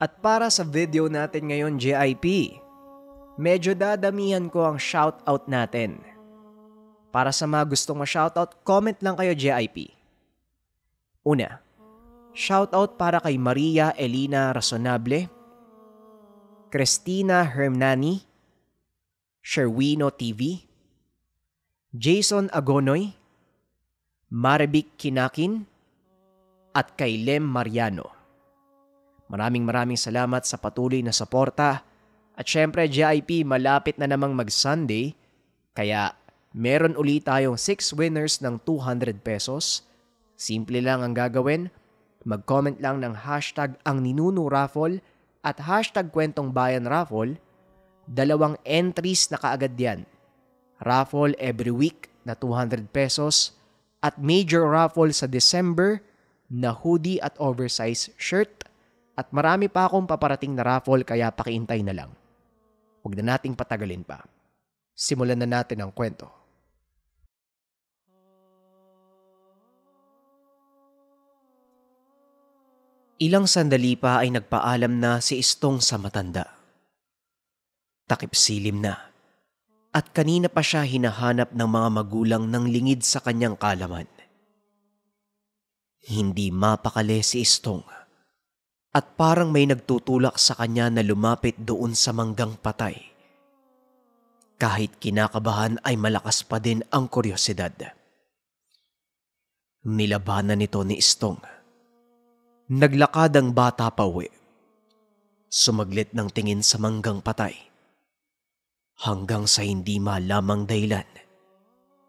At para sa video natin ngayon, JIP, medyo dadamihan ko ang shoutout natin. Para sa mga gustong ma-shoutout, comment lang kayo, JIP. Una, shoutout para kay Maria Elina Razonable, Cristina Hermnani, Sherwino TV, Jason Agonoy, Maribik Kinakin, at kay Lem Mariano. Maraming salamat sa patuloy na suporta. At syempre, JIP, malapit na namang mag-Sunday, kaya meron ulit tayong 6 winners ng 200 pesos. Simple lang ang gagawin, mag-comment lang ng hashtag ang Ninuno Raffle at hashtag Kwentong Bayan Raffle. 2 entries na kaagad yan. Raffle every week na 200 pesos at major raffle sa December na hoodie at oversize shirt. At marami pa akong paparating na raffle kaya pakiintay na lang. Huwag na nating patagalin pa. Simulan na natin ang kwento. Ilang sandali pa ay nagpaalam na si Istong sa matanda. Takip silim na. At kanina pa siya hinahanap ng mga magulang ng lingid sa kanyang kalaman. Hindi mapakali si Istong. At parang may nagtutulak sa kanya na lumapit doon sa manggang patay. Kahit kinakabahan ay malakas pa din ang kuryosidad. Nilabanan nito ni Istong. Naglakad ang bata pauwi. Sumaglit ng tingin sa manggang patay. Hanggang sa hindi malamang dahilan,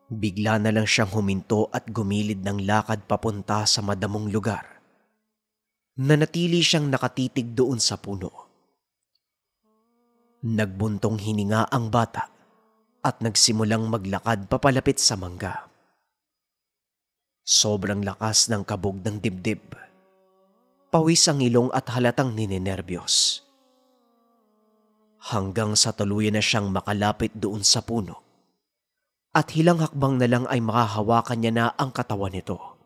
bigla na lang siyang huminto at gumilid ng lakad papunta sa madamong lugar. Nanatili siyang nakatitig doon sa puno. Nagbuntong hininga ang bata at nagsimulang maglakad papalapit sa mangga. Sobrang lakas ng kabog ng dibdib. Pawis ang ilong at halatang ninenerbiyos. Hanggang sa tuluyan na siyang makalapit doon sa puno. At hilang hakbang na lang ay makahawakan niya na ang katawan nito.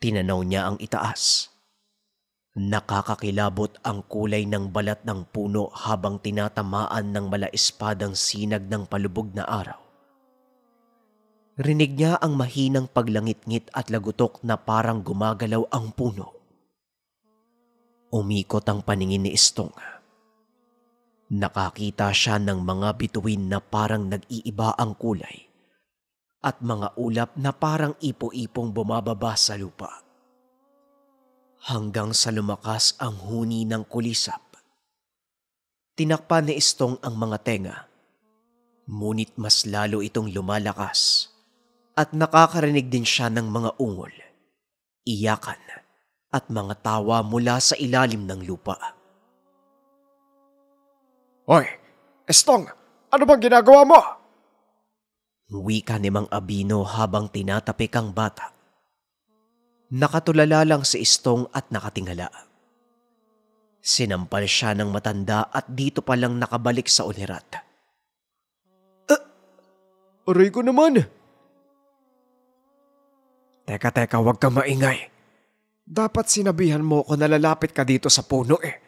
Tinanaw niya ang itaas. Nakakakilabot ang kulay ng balat ng puno habang tinatamaan ng malaespadang sinag ng palubog na araw. Rinig niya ang mahinang paglangit-ngit at lagutok na parang gumagalaw ang puno. Umikot ang paningin ni Istong. Nakakita siya ng mga bituin na parang nag-iiba ang kulay at mga ulap na parang ipo-ipong bumababa sa lupa. Hanggang sa lumakas ang huni ng kulisap. Tinakpan ni Istong ang mga tenga, ngunit mas lalo itong lumalakas at nakakarinig din siya ng mga ungol, iyakan at mga tawa mula sa ilalim ng lupa. Hoy, Istong, ano bang ginagawa mo? Wika ni Mang Abino habang tinatapik ang bata. Nakatulala lang si Istong at nakatingala. Sinampal siya ng matanda at dito pa lang nakabalik sa ulirat. Aray ko naman. Teka, huwag kang maingay. Dapat sinabihan mo ko na lalapit ka dito sa puno eh.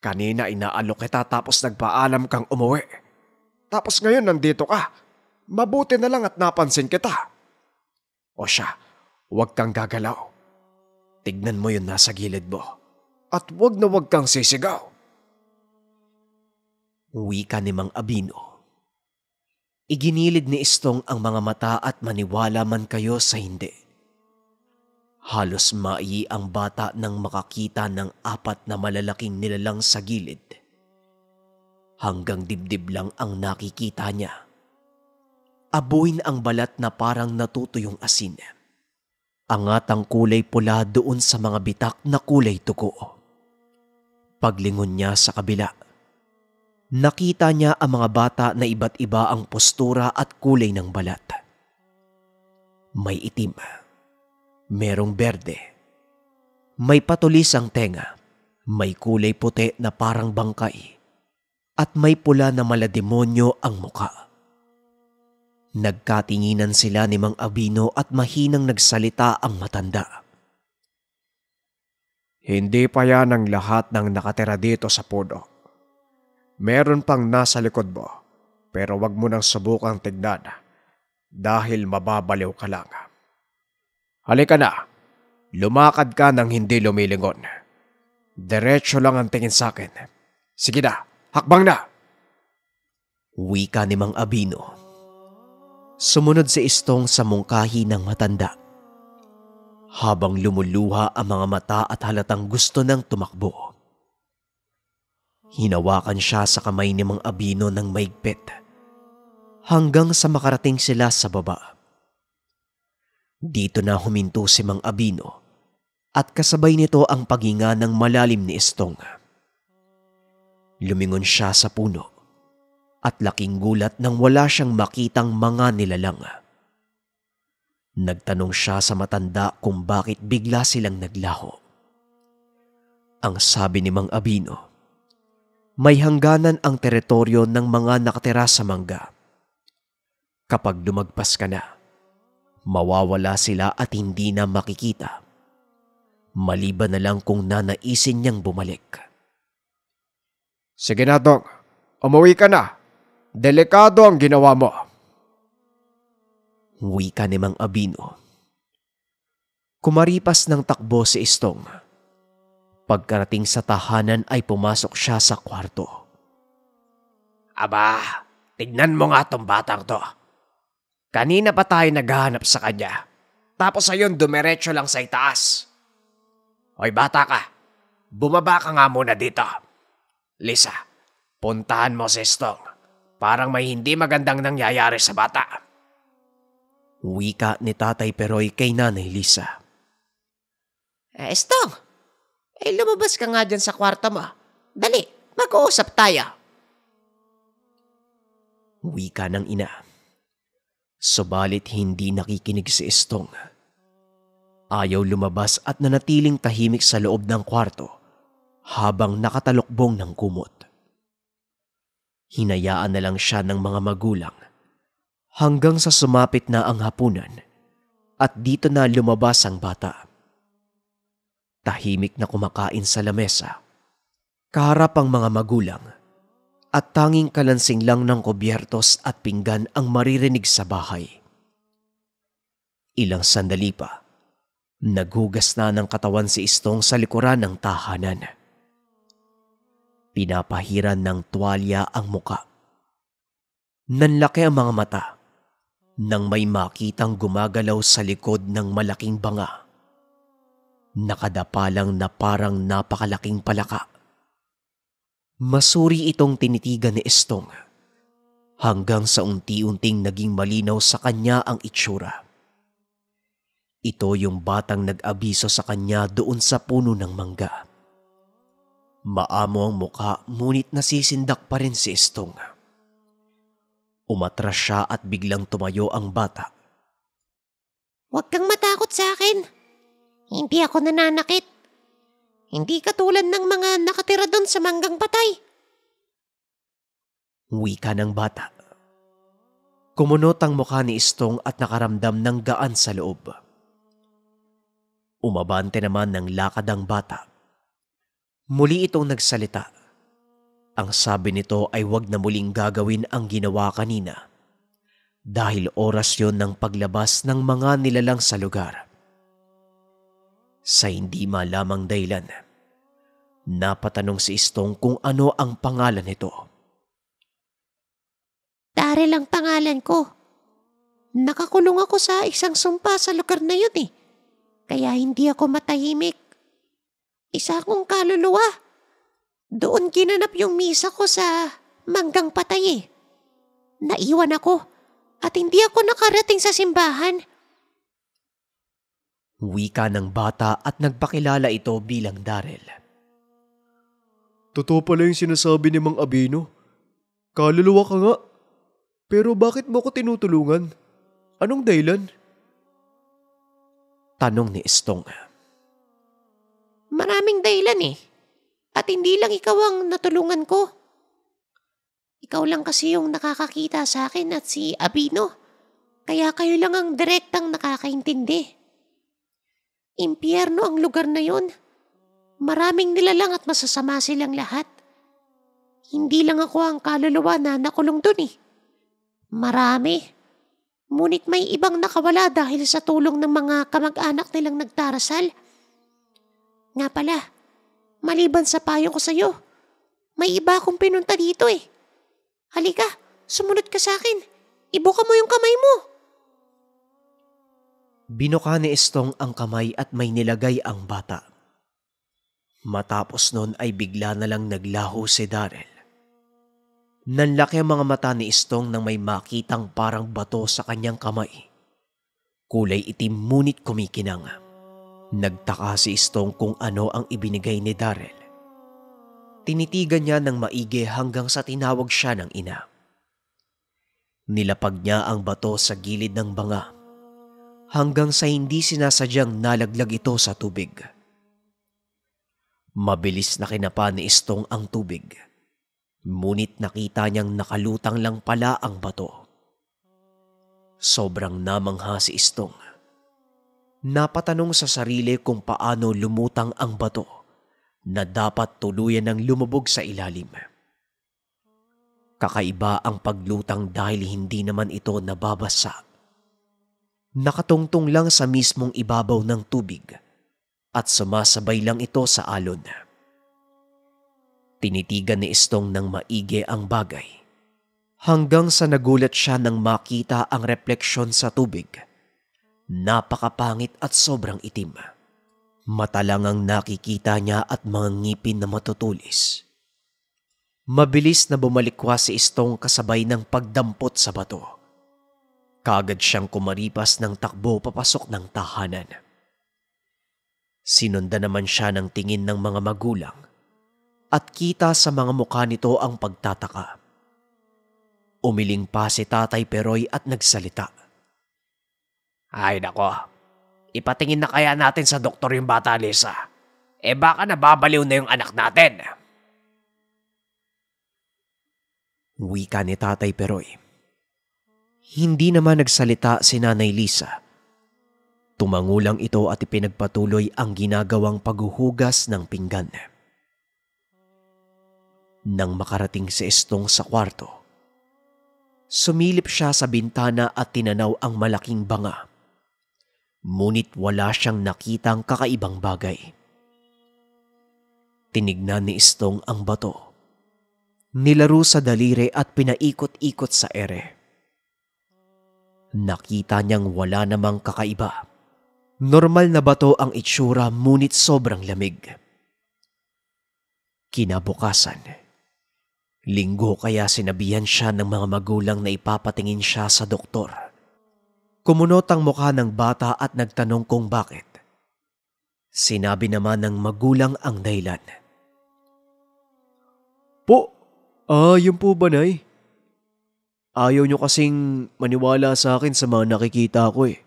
Kanina inaalok kita tapos nagpaalam kang umuwi. Tapos ngayon nandito ka. Mabuti na lang at napansin kita. O siya. Huwag kang gagalaw. Tignan mo yun nasa gilid mo. At huwag na huwag kang sisigaw. Wika ni Mang Abino. Iginilid ni Istong ang mga mata at maniwala man kayo sa hindi. Halos maiyi ang bata nang makakita ng 4 na malalaking nilalang sa gilid. Hanggang dibdib lang ang nakikita niya. Abuin ang balat na parang natutuyong asin. Angat ang kulay pula doon sa mga bitak na kulay tuko. Paglingon niya sa kabila, nakita niya ang mga bata na iba't iba ang postura at kulay ng balat. May itim, merong berde, may patulis ang tenga, may kulay puti na parang bangkay, at may pula na malademonyo ang muka. Nagkatinginan sila ni Mang Abino at mahinang nagsalita ang matanda. Hindi pa yan ang lahat ng nakatira dito sa puno. Meron pang nasa likod mo, pero wag mo nang subukang tignan dahil mababaliw ka lang. Halika na, lumakad ka nang hindi lumilingon. Diretso lang ang tingin sa akin. Sige na, hakbang na! Wika ni Mang Abino. Sumunod si Istong sa mungkahi ng matanda. Habang lumuluha ang mga mata at halatang gusto nang tumakbo. Hinawakan siya sa kamay ni Mang Abino ng maigpit hanggang sa makarating sila sa baba. Dito na huminto si Mang Abino at kasabay nito ang paghinga ng malalim ni Istong. Lumingon siya sa puno at laking gulat nang wala siyang makitang mga nilalang. Nagtanong siya sa matanda kung bakit bigla silang naglaho. Ang sabi ni Mang Abino, may hangganan ang teritoryo ng mga nakatira sa mangga. Kapag lumagpas ka na, mawawala sila at hindi na makikita. Maliban na lang kung nanaisin niyang bumalik. Sige na, Dong. Umuwi ka na. Delikado ang ginawa mo. Wika ni Mang Abino. Kumaripas ng takbo si Istong. Pagkarating sa tahanan ay pumasok siya sa kwarto. Aba, tignan mo nga tong batang to. Kanina pa tayo naghahanap sa kanya. Tapos ayun, dumiretso lang sa itaas. Hoy bata ka, bumaba ka nga muna dito. Lisa, puntahan mo si Istong. Parang may hindi magandang nangyayari sa bata. Wika ni Tatay Peroy kay Nanay Lisa. Istong, lumabas ka nga dyan sa kwarto mo. Dali, mag-uusap tayo. Wika ng ina. Subalit hindi nakikinig si Istong. Ayaw lumabas at nanatiling tahimik sa loob ng kwarto habang nakatalokbong ng kumot. Hinayaan na lang siya ng mga magulang hanggang sa sumapit na ang hapunan at dito na lumabas ang bata. Tahimik na kumakain sa lamesa, kaharap ang mga magulang at tanging kalansing lang ng kubyertos at pinggan ang maririnig sa bahay. Ilang sandali pa, naghugas na ng katawan si Istong sa likuran ng tahanan. Pinapahiran ng tuwalya ang muka. Nanlaki ang mga mata nang may makitang gumagalaw sa likod ng malaking banga. Nakadapa lang na parang napakalaking palaka. Masuri itong tinitigan ni Istong hanggang sa unti-unting naging malinaw sa kanya ang itsura. Ito yung batang nag-abiso sa kanya doon sa puno ng mangga. Maamo ang muka ngunit nasisindak pa rin si Istong. Umatras siya at biglang tumayo ang bata. Huwag kang matakot sa akin. Hindi ako nananakit. Hindi katulad ng mga nakatira doon sa manggang patay. Wika ng bata. Kumunot ang mukha ni Istong at nakaramdam ng gaan sa loob. Umabante naman ng lakad ang bata. Muli itong nagsalita. Ang sabi nito ay wag na muling gagawin ang ginawa kanina dahil oras yon ng paglabas ng mga nilalang sa lugar. Sa hindi malamang dahilan, napatanong si Istong kung ano ang pangalan nito. Darrell ang pangalan ko. Nakakulong ako sa isang sumpa sa lugar na yun eh. Kaya hindi ako matahimik. Isa akong kaluluwa. Doon ginanap yung misa ko sa manggang patay eh. Naiwan ako at hindi ako nakarating sa simbahan. Wika ng bata at nagpakilala ito bilang Darrell. Totoo pala yung sinasabi ni Mang Abino. Kaluluwa ka nga. Pero bakit mo ko tinutulungan? Anong dahilan? Tanong ni Istong. Maraming dahilan eh. At hindi lang ikaw ang natulungan ko. Ikaw lang kasi yung nakakakita sa akin at si Abino. Kaya kayo lang ang direktang nakakaintindi. Impyerno ang lugar na yun. Maraming nilalang at masasama silang lahat. Hindi lang ako ang kaluluwa na nakulong dun eh. Marami. Ngunit may ibang nakawala dahil sa tulong ng mga kamag-anak nilang nagdarasal. Nga pala, maliban sa payo ko sa'yo, may iba akong pinunta dito eh. Halika, sumunod ka sa akin. Ibuka mo yung kamay mo. Binuka ni Estong ang kamay at may nilagay ang bata. Matapos nun ay bigla na lang naglaho si Darrell. Nanlaki ang mga mata ni Estong nang may makitang parang bato sa kanyang kamay. Kulay itim ngunit kumikinang. Nagtaka si Estong kung ano ang ibinigay ni Darrell. Tinitigan niya ng maigi hanggang sa tinawag siya ng ina. Nilapag niya ang bato sa gilid ng banga hanggang sa hindi sinasadyang nalaglag ito sa tubig. Mabilis na kinapa ni Estong ang tubig. Ngunit nakita niyang nakalutang lang pala ang bato. Sobrang namangha si Estong. Napatanong sa sarili kung paano lumutang ang bato na dapat tuluyan ng lumubog sa ilalim. Kakaiba ang paglutang dahil hindi naman ito nababasa. Nakatungtong lang sa mismong ibabaw ng tubig at sumasabay lang ito sa alon. Tinitigan ni Estong ng maigi ang bagay hanggang sa nagulat siya nang makita ang refleksyon sa tubig. Napakapangit at sobrang itim. Mata lang ang nakikita niya at mga ngipin na matutulis. Mabilis na bumalikwas si Estong kasabay ng pagdampot sa bato. Kaagad siyang kumaripas ng takbo papasok ng tahanan. Sinundan naman siya ng tingin ng mga magulang at kita sa mga mukha nito ang pagtataka. Umiling pa si Tatay Peroy at nagsalita. Ay nako, ipatingin na kaya natin sa doktor yung bata, Lisa. Baka nababaliw na yung anak natin. Wika ni Tatay Peroy. Hindi naman nagsalita si Nanay Lisa. Tumangulang ito at ipinagpatuloy ang ginagawang paghuhugas ng pinggan. Nang makarating si Estong sa kwarto, sumilip siya sa bintana at tinanaw ang malaking banga. Ngunit wala siyang nakitang kakaibang bagay. Tinignan ni Estong ang bato. Nilaro sa daliri at pinaikot-ikot sa ere. Nakita niyang wala namang kakaiba. Normal na bato ang itsura ngunit sobrang lamig. Kinabukasan, Linggo kaya sinabihan siya ng mga magulang na ipapatingin siya sa doktor. Kumunot ang mukha ng bata at nagtanong kung bakit. Sinabi naman ng magulang ang dahilan. Yun po ba, Nay? Ayaw nyo kasing maniwala sa akin sa mga nakikita ko eh.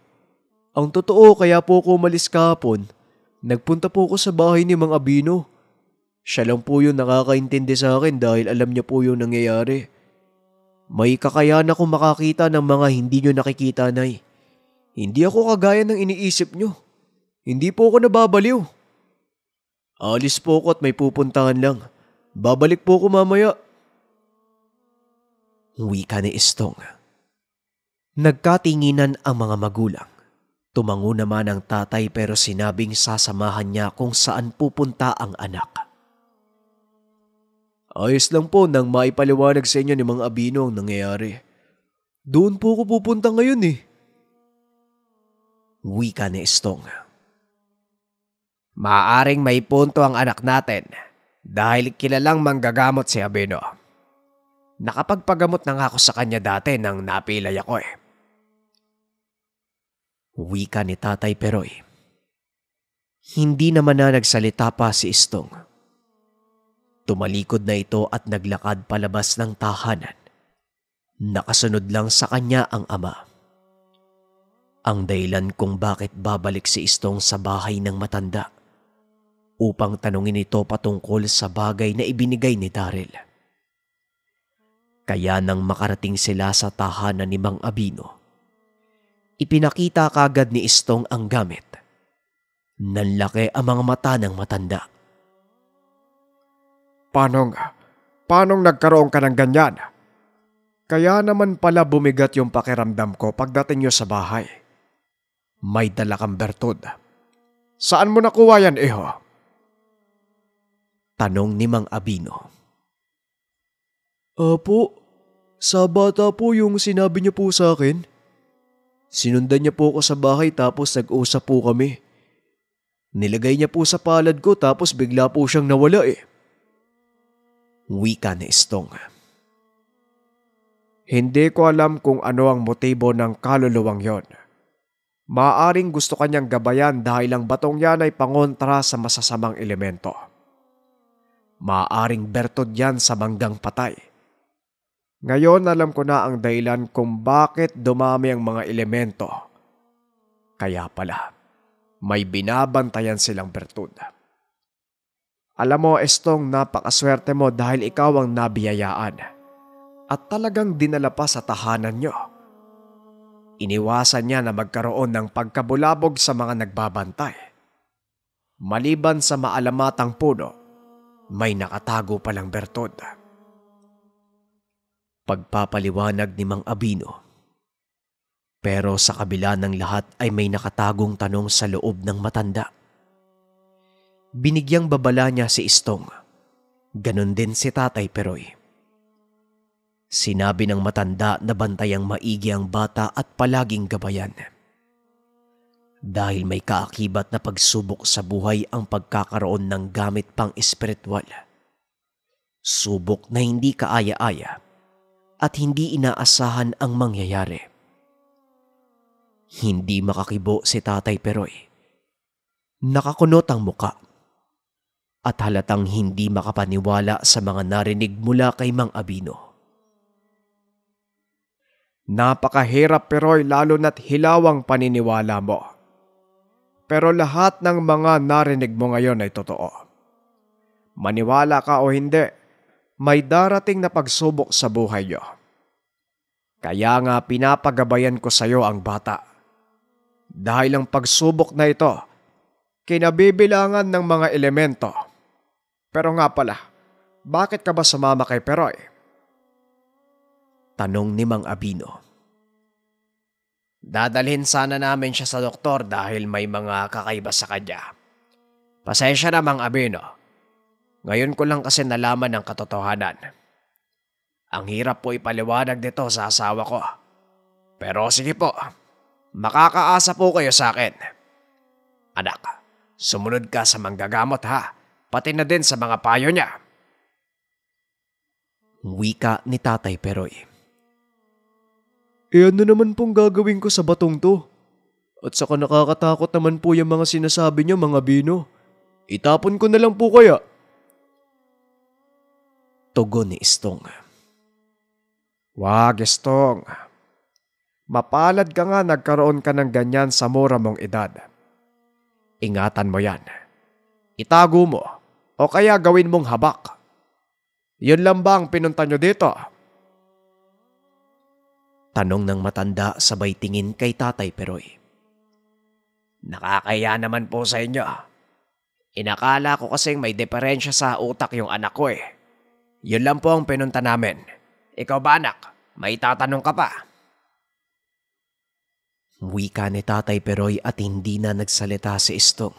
Ang totoo, kaya po ako umalis kahapon. Nagpunta po ako sa bahay ni Mang Abino. Siya lang po yung nakakaintindi sa akin dahil alam niya po yung nangyayari. May kakayahan akong makakita ng mga hindi nyo nakikita, Nay. Hindi ako kagaya ng iniisip nyo. Hindi po ako nababaliw. Alis po ako at may pupuntahan lang. Babalik po ako mamaya. Wika ni Estong. Nagkatinginan ang mga magulang. Tumango naman ang tatay pero sinabing sasamahan niya kung saan pupunta ang anak. Ayos lang po nang maipaliwanag sa inyo ni Mang Abino ang nangyayari. Doon po ako pupunta ngayon eh. Wika ni Estong. Maaring may punto ang anak natin dahil kilalang manggagamot si Abino. Nakapagpagamot na nga ako sa kanya dati nang napilay ako eh. Wika ni Tatay Peroy. Hindi naman na nagsalita pa si Estong. Tumalikod na ito at naglakad palabas ng tahanan. Nakasunod lang sa kanya ang ama. Ang dahilan kung bakit babalik si Estong sa bahay ng matanda upang tanungin ito patungkol sa bagay na ibinigay ni Darrell. Kaya nang makarating sila sa tahanan ni Mang Abino, ipinakita kagad ni Estong ang gamit. Nanlaki ang mga mata ng matanda. Paanong nagkaroon ka ng ganyan? Kaya naman pala bumigat yung pakiramdam ko pagdating nyo sa bahay. May dala kang bertud. Saan mo nakuha yan, iho? Tanong ni Mang Abino. Apo, sa bata po yung sinabi niya po sa akin. Sinundan niya po ako sa bahay tapos nag-usap po kami. Nilagay niya po sa palad ko tapos bigla po siyang nawala eh. Wika ni Estong. Hindi ko alam kung ano ang motibo ng kaluluwang yon. Maaring gusto kanyang gabayan dahil ang batong yan ay pangontra sa masasamang elemento. Maaring bertod yan sa manggang patay. Ngayon alam ko na ang dahilan kung bakit dumami ang mga elemento. Kaya pala, may binabantayan silang bertud. Alam mo, Estong, napakaswerte mo dahil ikaw ang nabiyayaan. At talagang dinala pa sa tahanan nyo. Iniwasan niya na magkaroon ng pagkabulabog sa mga nagbabantay. Maliban sa maalamatang puno, may nakatago palang bertud. Pagpapaliwanag ni Mang Abino. Pero sa kabila ng lahat ay may nakatagong tanong sa loob ng matanda. Binigyang babala niya si Estong. Ganon din si Tatay Peroy. Sinabi ng matanda na bantayang maigi ang bata at palaging gabayan. Dahil may kaakibat na pagsubok sa buhay ang pagkakaroon ng gamit pang espiritual. Subok na hindi kaaya-aya at hindi inaasahan ang mangyayari. Hindi makakibo si Tatay Peroy. Nakakunot ang muka at halatang hindi makapaniwala sa mga narinig mula kay Mang Abino. Napakahirap, Peroy, lalo na't hilawang paniniwala mo. Pero lahat ng mga narinig mo ngayon ay totoo. Maniwala ka o hindi, may darating na pagsubok sa buhay niyo. Kaya nga pinapagabayan ko sa iyo ang bata. Dahil ang pagsubok na ito, kinabibilangan ng mga elemento. Pero nga pala, bakit ka ba sumama kay Peroy? Tanong ni Mang Abino. Dadalhin sana namin siya sa doktor dahil may mga kakaiba sa kanya. Pasensya na, Mang Abino. Ngayon ko lang kasi nalaman ang katotohanan. Ang hirap po ipaliwanag nito sa asawa ko. Pero sige po, makakaasa po kayo sa akin. Anak, sumunod ka sa manggagamot ha, pati na din sa mga payo niya. Wika ni Tatay Peroy. Ano naman pong gagawin ko sa batong to? At saka nakakatakot naman po yung mga sinasabi niyo, Mang Abino. Itapon ko na lang po kaya. Tugon ni Estong. Wag, Estong. Mapalad ka nga nagkaroon ka ng ganyan sa mura mong edad. Ingatan mo yan. Itago mo o kaya gawin mong habak. Yun lang ba ang pinunta nyo dito? Tanong ng matanda sabay tingin kay Tatay Peroy. Nakakaya naman po sa inyo. Inakala ko kasing may diferensya sa utak yung anak ko eh. Yun lang po ang pinunta namin. Ikaw ba, anak? May tatanong ka pa? Wika ni Tatay Peroy at hindi na nagsalita si Estong.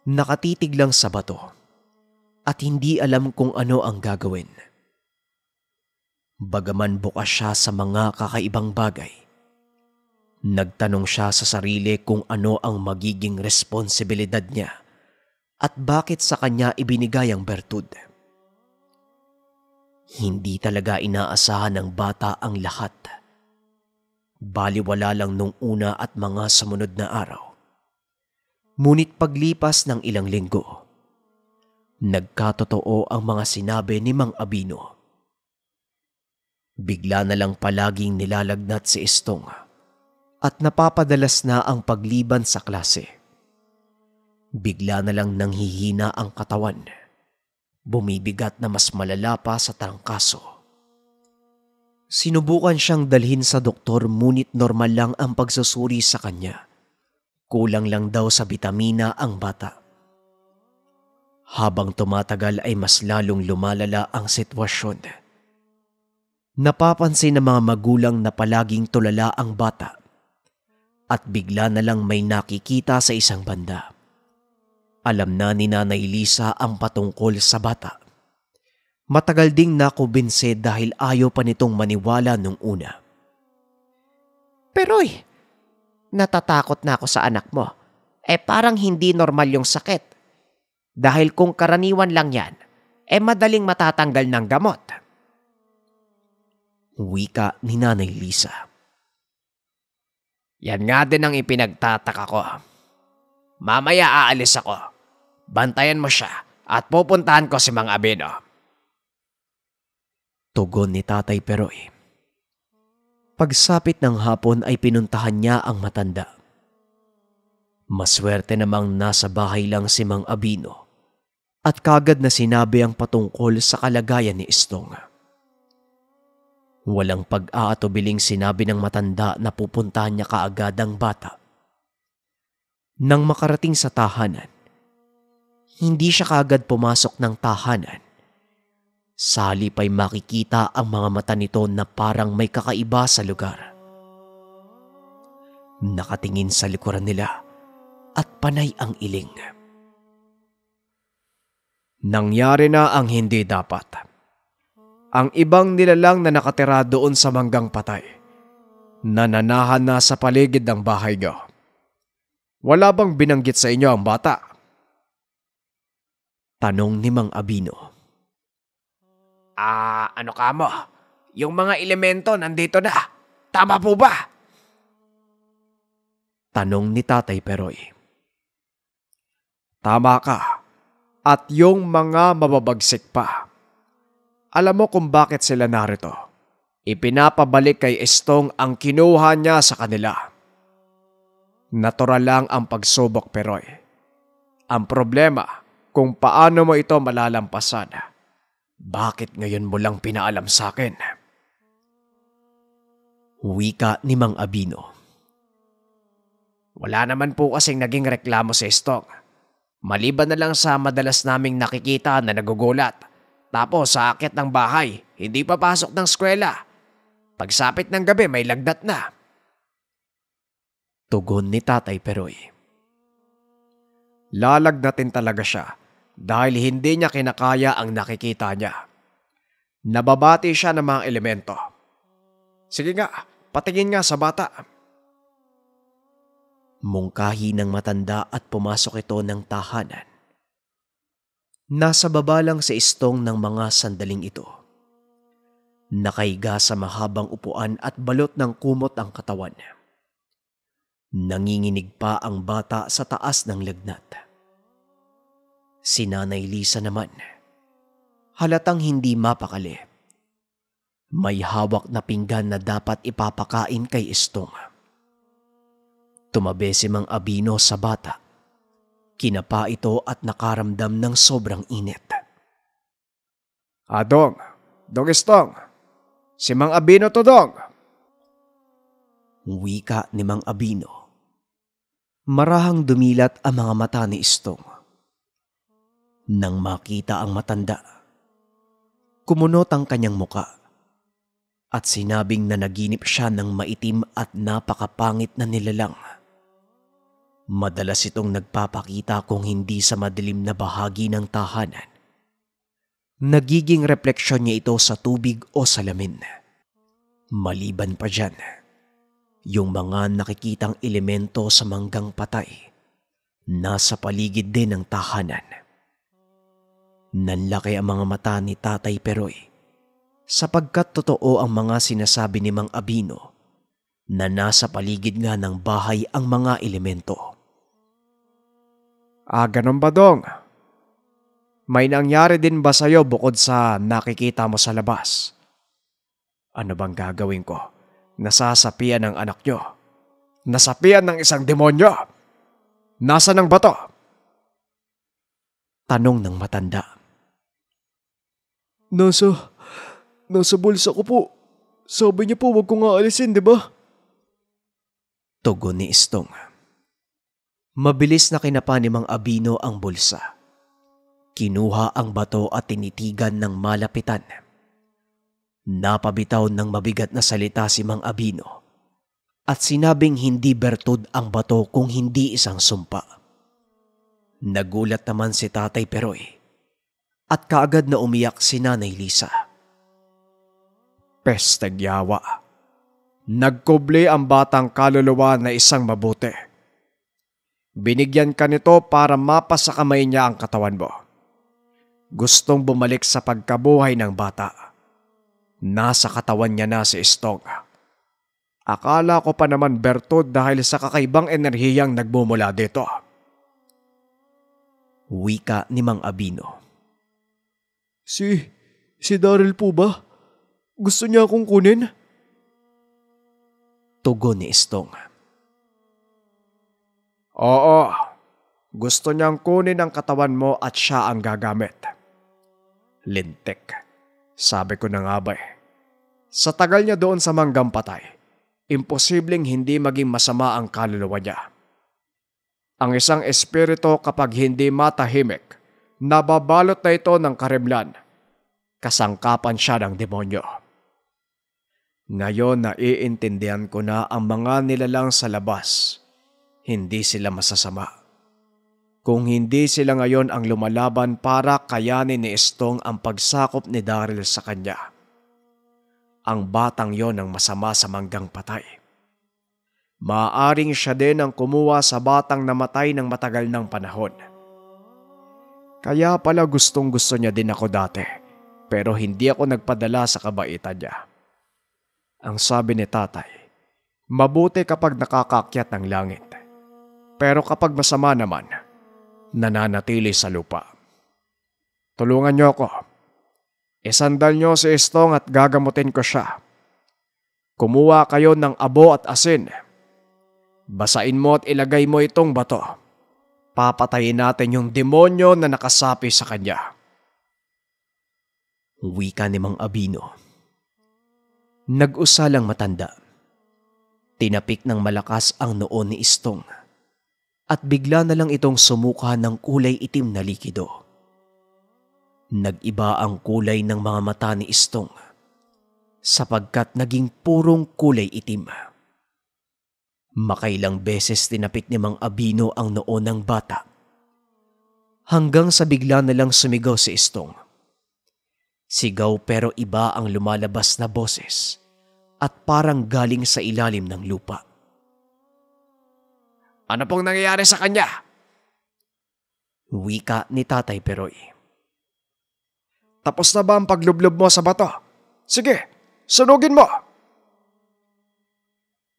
Nakatitig lang sa bato at hindi alam kung ano ang gagawin. Bagaman bukas siya sa mga kakaibang bagay, nagtanong siya sa sarili kung ano ang magiging responsibilidad niya at bakit sa kanya ibinigay ang bertud. Hindi talaga inaasahan ng bata ang lahat. Baliwala lang nung una at mga sumunod na araw. Ngunit paglipas ng ilang linggo, nagkatotoo ang mga sinabi ni Mang Abino. Bigla na lang palaging nilalagnat si Estong at napapadalas na ang pagliban sa klase. Bigla na lang nanghihina ang katawan. Bumibigat na mas malala pa sa trangkaso. Sinubukan siyang dalhin sa doktor ngunit normal lang ang pagsusuri sa kanya. Kulang lang daw sa bitamina ang bata. Habang tumatagal ay mas lalong lumalala ang sitwasyon. Napapansin ng mga magulang na palaging tulala ang bata at bigla na lang may nakikita sa isang banda. Alam na ni Nanay Lisa ang patungkol sa bata. Matagal ding nakumbinse dahil ayaw pa nitong maniwala nung una. Peroy, natatakot na ako sa anak mo. Parang hindi normal yung sakit. Dahil kung karaniwan lang yan, madaling matatanggal ng gamot. Wika ni Nanay Lisa. Yan nga din ang ipinagtataka ko. Mamaya aalis ako. Bantayan mo siya at pupuntahan ko si Mang Abino. Tugon ni Tatay Peroy. Pagsapit ng hapon ay pinuntahan niya ang matanda. Maswerte namang nasa bahay lang si Mang Abino at kagad na sinabi ang patungkol sa kalagayan ni Istong. Walang pag-aatubiling sinabi ng matanda na pupuntahan niya kaagad ang bata. Nang makarating sa tahanan, hindi siya kaagad pumasok ng tahanan. Sa halip ay makikita ang mga mata nito na parang may kakaiba sa lugar. Nakatingin sa likuran nila at panay ang iling. Nangyari na ang hindi dapat. Ang ibang nilalang na nakatira doon sa manggang patay, nananahan na sa paligid ng bahay niyo. Wala bang binanggit sa inyo ang bata? Tanong ni Mang Abino. Ano ka mo? Yung mga elemento nandito na. Tama po ba? Tanong ni Tatay Peroy. Tama ka. At yung mga mababagsik pa. Alam mo kung bakit sila narito. Ipinapabalik kay Istong ang kinuha niya sa kanila. Natural lang ang pagsubok, Peroy. Ang problema, kung paano mo ito malalampasan. Bakit ngayon mo lang pinaalam sa akin? Wika ni Mang Abino. Wala naman po kasing naging reklamo si Istong. Maliban na lang sa madalas naming nakikita na nagugulat. Tapos sa akit ng bahay, hindi papasok ng eskwela. Pagsapit ng gabi may lagnat na. Tugon ni Tatay Peroy. Lalagnatin talaga siya dahil hindi niya kinakaya ang nakikita niya. Nababati siya ng mga elemento. Sige nga, patingin nga sa bata. Mungkahi ng matanda at pumasok ito ng tahanan. Nasa baba lang sa Istong ng mga sandaling ito. Nakaiga sa mahabang upuan at balot ng kumot ang katawan. Nanginginig pa ang bata sa taas ng lagnat. Si Nanay Lisa naman, halatang hindi mapakali. May hawak na pinggan na dapat ipapakain kay Istong. Tumabi si Mang Abino sa bata. Kinapa ito at nakaramdam ng sobrang init. Dong Istong. Si Mang Abino to, Dong. Wika ni Mang Abino. Marahang dumilat ang mga mata ni Istong. Nang makita ang matanda, kumunot ang kanyang muka at sinabing na naginip siya ng maitim at napakapangit na nilalang. Madalas itong nagpapakita kung hindi sa madilim na bahagi ng tahanan. Nagiging refleksyon niya ito sa tubig o salamin. Maliban pa dyan, yung mga nakikitang elemento sa manggang patay, nasa paligid din ng tahanan. Nanlaki ang mga mata ni Tatay Peroy sapagkat totoo ang mga sinasabi ni Mang Abino na nasa paligid nga ng bahay ang mga elemento. Ganun ba, Dong? May nangyari din ba sa'yo bukod sa nakikita mo sa labas? Ano bang gagawin ko? Nasasapian ng anak nyo. Nasapian ng isang demonyo. Nasaan ang bato? Tanong ng matanda. Nasa bulsa ko po. Sabi niya po wag ko nga alisin, di ba? Tugon ni Istong. Mabilis na kinapa ni Mang Abino ang bulsa. Kinuha ang bato at tinitigan ng malapitan. Napabitaw ng mabigat na salita si Mang Abino at sinabing hindi bertud ang bato kung hindi isang sumpa. Nagulat naman si Tatay Peroy at kaagad na umiyak si Nanay Lisa. Pesteng yawa. Nagkubli ang batang kaluluwa na isang mabuti. Binigyan ka nito para mapa sa kamay niya ang katawan mo. Gustong bumalik sa pagkabuhay ng bata. Nasa katawan niya na si Istong. Akala ko pa naman bertud dahil sa kakaibang enerhiyang nagmumula dito. Wika ni Mang Abino. Si Daryl po ba? Gusto niya akong kunin? Tugon ni Istong. Oo, gusto niyang kunin ang katawan mo at siya ang gagamit. Lintik, sabi ko na nga ba eh. Sa tagal niya doon sa Manggang Patay, imposibleng hindi maging masama ang kaluluwa niya. Ang isang espiritu kapag hindi matahimik, nababalot na ito ng karimlan. Kasangkapan siya ng demonyo. Ngayon naiintindihan ko na ang mga nilalang sa labas. Hindi sila masasama. Kung hindi sila ngayon ang lumalaban para kayanin ni Istong ang pagsakop ni Daryl sa kanya. Ang batang yon ang masama sa Manggang Patay. Maaring siya din ang kumuha sa batang namatay ng matagal ng panahon. Kaya pala gustong gusto niya din ako dati, pero hindi ako nagpadala sa kabaitan niya. Ang sabi ni Tatay, mabuti kapag nakakakyat ng langit. Pero kapag masama naman, nananatili sa lupa. Tulungan niyo ako. Isandal niyo si Istong at gagamutin ko siya. Kumuha kayo ng abo at asin. Basain mo at ilagay mo itong bato. Papatayin natin yung demonyo na nakasapi sa kanya. Wika ni Mang Abino. Nag-usalang matanda. Tinapik ng malakas ang noon ni Istong at bigla na lang itong sumuka ng kulay itim na likido. Nag-iba ang kulay ng mga mata ni Istong sapagkat naging purong kulay itim. Makailang beses tinapik ni Mang Abino ang noo ng bata hanggang sa bigla na lang sumigaw si Istong. Sigaw pero iba ang lumalabas na boses at parang galing sa ilalim ng lupa. Ano pong nangyayari sa kanya? Wika ni Tatay Peroy. Tapos na ba ang paglublob mo sa bato? Sige, sunugin mo!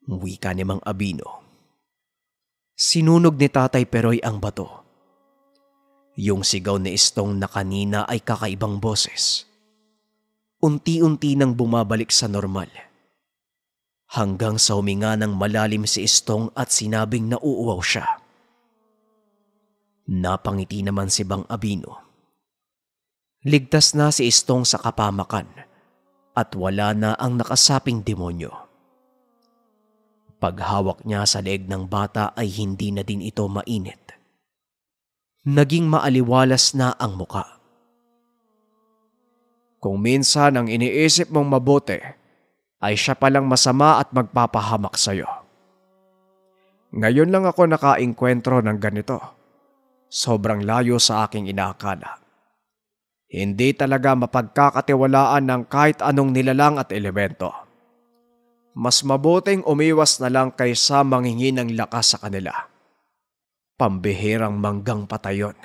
Wika ni Mang Abino. Sinunog ni Tatay Peroy ang bato. Yung sigaw ni Istong na kanina ay kakaibang boses. Unti-unti nang bumabalik sa normal. Hanggang sa huminga ng malalim si Istong at sinabing nauuwaw siya. Napangiti naman si Mang Abino. Ligtas na si Istong sa kapamakan at wala na ang nakasaping demonyo. Paghawak niya sa leeg ng bata ay hindi na din ito mainit. Naging maaliwalas na ang muka. Kung minsan ang iniisip mong mabuti ay siya palang masama at magpapahamak sa'yo. Ngayon lang ako nakaengkwentro ng ganito. Sobrang layo sa aking inaakala. Hindi talaga mapagkakatiwalaan ng kahit anong nilalang at elemento. Mas mabuting umiwas na lang kaysa manghingi ng lakas sa kanila. Pambihirang Manggang Patay yon.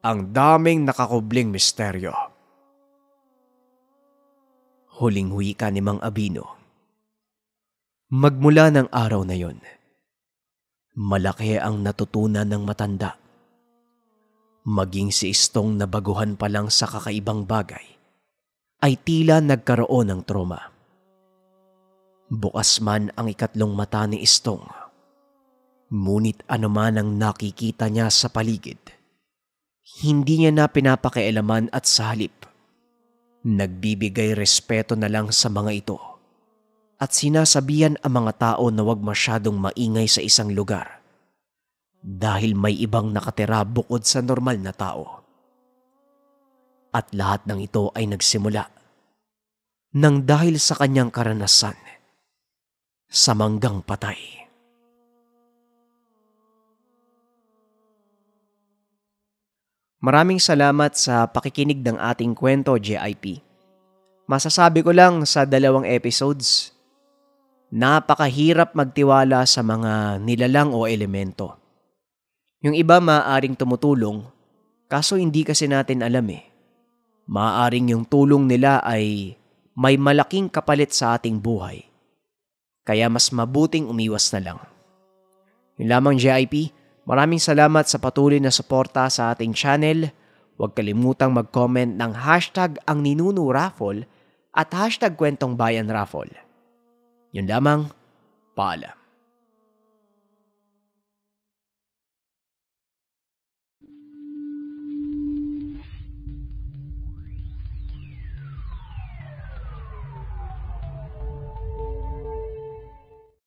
Ang daming nakakubling misteryo. Huling wika ni Mang Abino. Magmula ng araw na yon, malaki ang natutunan ng matanda. Maging si Istong na baguhan pa lang sa kakaibang bagay, ay tila nagkaroon ng trauma. Bukas man ang ikatlong mata ni Istong, ngunit anuman ang nakikita niya sa paligid, hindi niya na pinapakialaman at sa halip, nagbibigay respeto na lang sa mga ito at sinasabihan ang mga tao na huwag masyadong maingay sa isang lugar dahil may ibang nakatira bukod sa normal na tao. At lahat ng ito ay nagsimula nang dahil sa kanyang karanasan sa manggang patay. Maraming salamat sa pakikinig ng ating kwento, JIP. Masasabi ko lang sa 2 episodes, napakahirap magtiwala sa mga nilalang o elemento. Yung iba maaaring tumutulong, kaso hindi kasi natin alam eh. Maaaring yung tulong nila ay may malaking kapalit sa ating buhay. Kaya mas mabuting umiwas na lang. Yun lamang, JIP. Maraming salamat sa patuloy na suporta sa ating channel. Huwag kalimutang mag-comment ng #angninunuraffle at #kwentongbayanraffle. Yun lamang, paalam.